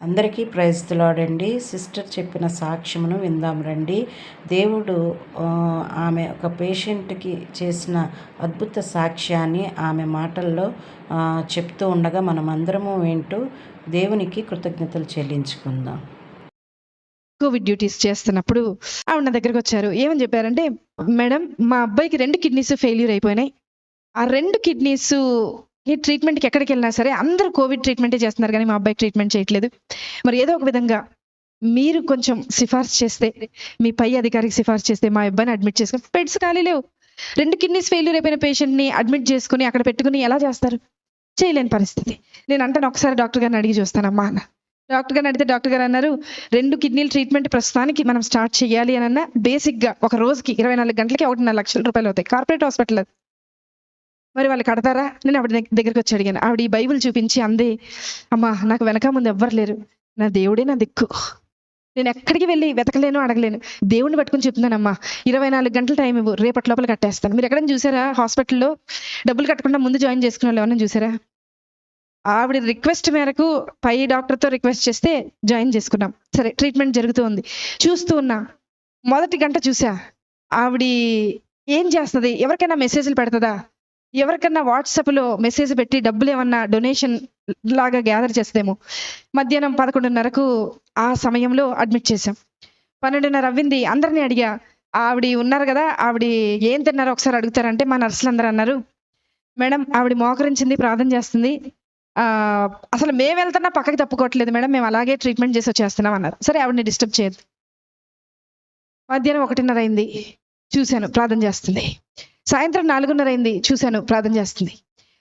అందరికీ praise the lord అండి. Sister చెప్పిన సాక్ష్యమును విందాం రండి. దేవుడు ఆమె ఒక పేషెంట్కి చేసిన అద్భుత సాక్ష్యాన్ని ఆమె మాటల్లో చెప్తూ ఉండగా మనం అందరము వింటూ దేవునికి కృతజ్ఞతలు చెల్లించుకుందాం. కోవిడ్ డ్యూటీస్ చేస్తున్నప్పుడు ఆవిడ నా దగ్గరకు వచ్చారు. ఏమని చెప్పారంటే, మేడం మా అబ్బాయికి 2 కిడ్నీస్ ఫెయిల్యూర్ అయిపోయినాయి. ఆ 2 కిడ్నీస్ ఈ ట్రీట్మెంట్కి ఎక్కడికి వెళ్ళినా సరే అందరూ కోవిడ్ ట్రీట్మెంటే చేస్తున్నారు, కానీ మా అబ్బాయికి ట్రీట్మెంట్ చేయట్లేదు. మరి ఏదో ఒక విధంగా మీరు కొంచెం సిఫార్సు చేస్తే, మీ పై అధికారికి సిఫార్సు చేస్తే మా అబ్బాయిని అడ్మిట్ చేసుకుని, బెడ్స్ ఖాళీ లేవు. 2 కిడ్నీస్ ఫెయిల్యూర్ అయిపోయిన పేషెంట్ని అడ్మిట్ చేసుకుని అక్కడ పెట్టుకుని ఎలా చేస్తారు? చేయలేని పరిస్థితి. నేను అంటాను, ఒకసారి డాక్టర్ గారిని అడిగి చూస్తానమ్మా అన్న. డాక్టర్ గారిని అడిగితే డాక్టర్ గారు అన్నారు, 2 కిడ్నీల ట్రీట్మెంట్ ప్రస్తుతానికి మనం స్టార్ట్ చేయాలి అని అన్న, బేసిక్గా ఒక రోజుకి 24 గంటలకి 1.5 లక్షల రూపాయలు అవుతాయి. కార్పొరేట్ హాస్పిటల్ అది. మరి వాళ్ళు కడతారా? నేను ఆవిడ దగ్గరికి వచ్చి అడిగాను. ఆవిడ ఈ బైబిల్ చూపించి అందే, అమ్మా నాకు వెనక ముందు ఎవ్వరు లేరు, నా దేవుడే నా దిక్కు, నేను ఎక్కడికి వెళ్ళి వెతకలేను, అడగలేను, దేవుడిని పట్టుకుని చెప్తున్నానమ్మా, 24 గంటల టైం ఇవ్వు, రేపటి లోపల కట్టేస్తాను. మీరు ఎక్కడైనా చూసారా హాస్పిటల్లో డబ్బులు కట్టకుండా ముందు జాయిన్ చేసుకునే వాళ్ళు ఎవరైనా చూసారా? ఆవిడ రిక్వెస్ట్ మేరకు పై డాక్టర్తో రిక్వెస్ట్ చేస్తే జాయిన్ చేసుకున్నాం. సరే, ట్రీట్మెంట్ జరుగుతూ ఉంది. చూస్తూ ఉన్నా, మొదటి గంట చూసా ఆవిడ ఏం చేస్తుంది, ఎవరికైనా మెసేజ్లు పెడుతుందా, ఎవరికన్నా వాట్సాప్లో మెసేజ్ పెట్టి డబ్బులు ఏమన్నా డొనేషన్ లాగా గ్యాదర్ చేస్తేమో. మధ్యాహ్నం 11:30కు ఆ సమయంలో అడ్మిట్ చేసాం. 12:30 అవ్వింది. అందరినీ అడిగా, ఆవిడ ఉన్నారు కదా, ఆవిడ ఏం తిన్నారో ఒకసారి అడుగుతారంటే మా నర్సులు అందరూ అన్నారు, మేడం ఆవిడ మోకరించింది, ప్రార్థన చేస్తుంది, అసలు మేము వెళ్తున్నా పక్కకి తప్పుకోవట్లేదు మేడం, మేము అలాగే ట్రీట్మెంట్ చేసి వచ్చేస్తున్నాం అన్నారు. సరే, ఆవిడని డిస్టర్బ్ చేయద్దు. మధ్యాహ్నం 1:30 అయింది, చూశాను ప్రార్థన చేస్తుంది. సాయంత్రం 4:30 అయింది, చూశాను ప్రార్థన చేస్తుంది.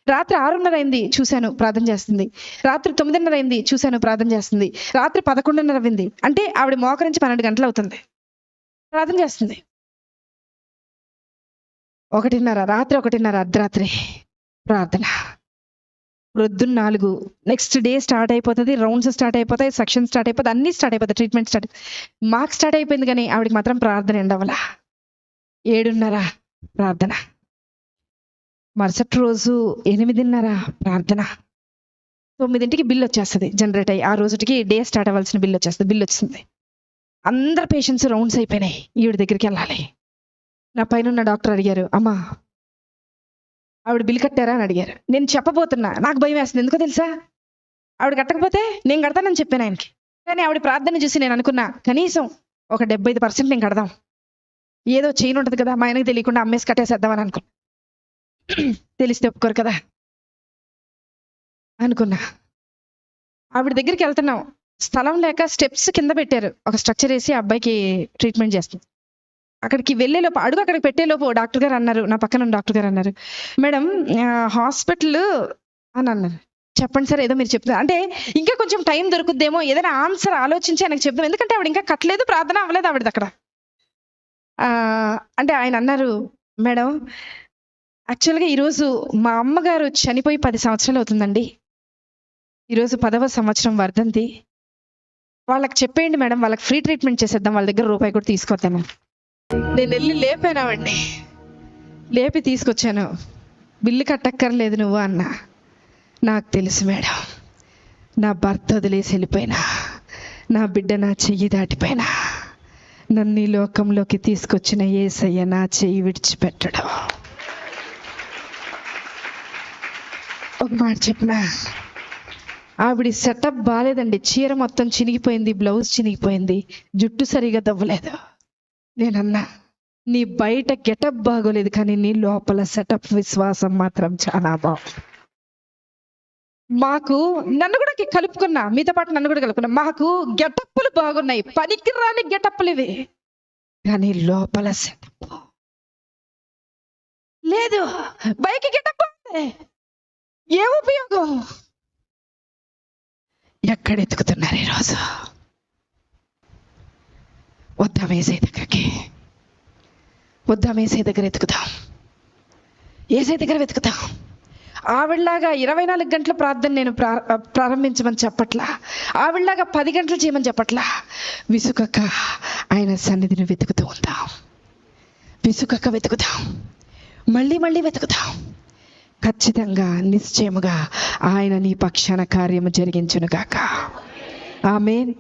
రాత్రి 6:30 అయింది, చూశాను ప్రార్థన చేస్తుంది. రాత్రి 9:30 అయింది, చూశాను ప్రార్థన చేస్తుంది. రాత్రి 11:30 అయింది, అంటే ఆవిడ మోకరించి 12 గంటలు అవుతుంది, ప్రార్థన చేస్తుంది. 1:30 రాత్రి, 1:30 అర్ధరాత్రి ప్రార్థన. ప్రొద్దున్న 4 నెక్స్ట్ డే స్టార్ట్ అయిపోతుంది, రౌండ్స్ స్టార్ట్ అయిపోతాయి, సెక్షన్ స్టార్ట్ అయిపోతుంది, అన్నీ స్టార్ట్ అయిపోతాయి, ట్రీట్మెంట్ స్టార్ట్. మాకు స్టార్ట్ అయిపోయింది, కానీ ఆవిడకి మాత్రం ప్రార్థన ఎండవల. 7:30 ప్రార్థన. మరుసటి రోజు 8:30 ప్రార్థన. 9ంటికి బిల్ వచ్చేస్తుంది జనరేట్ అయ్యి, ఆ రోజుకి డే స్టార్ట్ అవ్వాల్సిన బిల్ వచ్చేస్తుంది. బిల్ వచ్చింది, అందరు పేషెంట్స్ రౌండ్స్ అయిపోయినాయి, ఈవిడ దగ్గరికి వెళ్ళాలి. నా పైన ఉన్న డాక్టర్ అడిగారు, అమ్మా ఆవిడ బిల్ కట్టారా అని అడిగారు. నేను చెప్పబోతున్నా, నాకు భయం వేస్తుంది. ఎందుకో తెలుసా, ఆవిడ కట్టకపోతే నేను కడతానని చెప్పాను ఆయనకి. కానీ ఆవిడ ప్రార్థన చూసి నేను అనుకున్నా, కనీసం ఒక 75% నేను కడదాం, ఏదో చైన్ ఉంటుంది కదా, మా ఆయనకి తెలియకుండా అమ్మేసి కట్టేసేద్దామని అనుకున్నా. తెలిస్తే ఒప్పుకోరు కదా అనుకున్నా. ఆవిడ దగ్గరికి వెళ్తున్నాం, స్థలం లేక స్టెప్స్ కింద పెట్టారు, ఒక స్ట్రక్చర్ వేసి అబ్బాయికి ట్రీట్మెంట్ చేస్తుంది. అక్కడికి వెళ్ళేలోపు, అడుగు అక్కడికి పెట్టేలోపు డాక్టర్ గారు అన్నారు, నా పక్కన డాక్టర్ గారు అన్నారు, మేడం హాస్పిటల్ అని అన్నారు. చెప్పండి సార్, ఏదో మీరు చెప్తున్నారు అంటే ఇంకా కొంచెం టైం దొరుకుద్దేమో, ఏదైనా ఆన్సర్ ఆలోచించి ఆయనకు చెప్దాం, ఎందుకంటే ఆవిడ ఇంకా కట్టలేదు, ప్రార్థన అవ్వలేదు ఆవిడది అక్కడ. అంటే ఆయన అన్నారు, మేడం యాక్చువల్గా ఈరోజు మా అమ్మగారు చనిపోయి 10 సంవత్సరాలు అవుతుందండి, ఈరోజు 10వ సంవత్సరం వర్ధంతి. వాళ్ళకి చెప్పేయండి మేడం, వాళ్ళకి ఫ్రీ ట్రీట్మెంట్ చేసేద్దాం, వాళ్ళ దగ్గర రూపాయి కూడా తీసుకొద్దాము. నేను వెళ్ళి లేపానామండి, లేపి తీసుకొచ్చాను. బిల్లు కట్టక్కర్లేదు నువ్వు అన్న. నాకు తెలుసు మేడం, నా భర్త వదిలేసి వెళ్ళిపోయినా, నా బిడ్డ నా చెయ్యి దాటిపోయినా, నన్ను ఈ లోకంలోకి తీసుకొచ్చిన యేసయ్య నా చెయ్యి విడిచిపెట్టడం. ఒక మాట చెప్పనా, ఆవిడ సెటప్ బాగాలేదండి, చీర మొత్తం చినిగిపోయింది, బ్లౌజ్ చినిగిపోయింది, జుట్టు సరిగా దవ్వలేదు. నేనన్నా, నీ బయట గెటప్ బాగోలేదు, కానీ నీ లోపల సెటప్ విశ్వాసం మాత్రం చాలా బాగుంది. మాకు నన్ను కూడా కలుపుకున్నా, మీతో పాటు నన్ను కూడా కలుపుకున్నా, మాకు గెటప్పులు బాగున్నాయి, పనికి రాని గెటప్పులు ఇవి, కానీ లోపల సెటప్ లేదు. బయకి గెటప్ ఏ ఉపయోగం? ఎక్కడ ఎత్తుకుతున్నారు ఈరోజు? వద్దాం ఏసై దగ్గరికి, వద్దాం ఏసై దగ్గర ఎత్తుకుదాం, ఏసై దగ్గర వెతుకుతాం. ఆవిడలాగా 24 గంటల ప్రార్థన నేను ప్రారంభించమని చెప్పట్లా, ఆవిడలాగా 10 గంటలు చేయమని చెప్పట్లా. విసుకక్క ఆయన సన్నిధిని వెతుకుతూ ఉందాం, విసుకక్క వెతుకుదాం, మళ్ళీ మళ్ళీ వెతుకుదాం. ఖచ్చితంగా నిశ్చయముగా ఆయన నీ పక్షాన కార్యము జరిగించును గాక. ఆమేన్.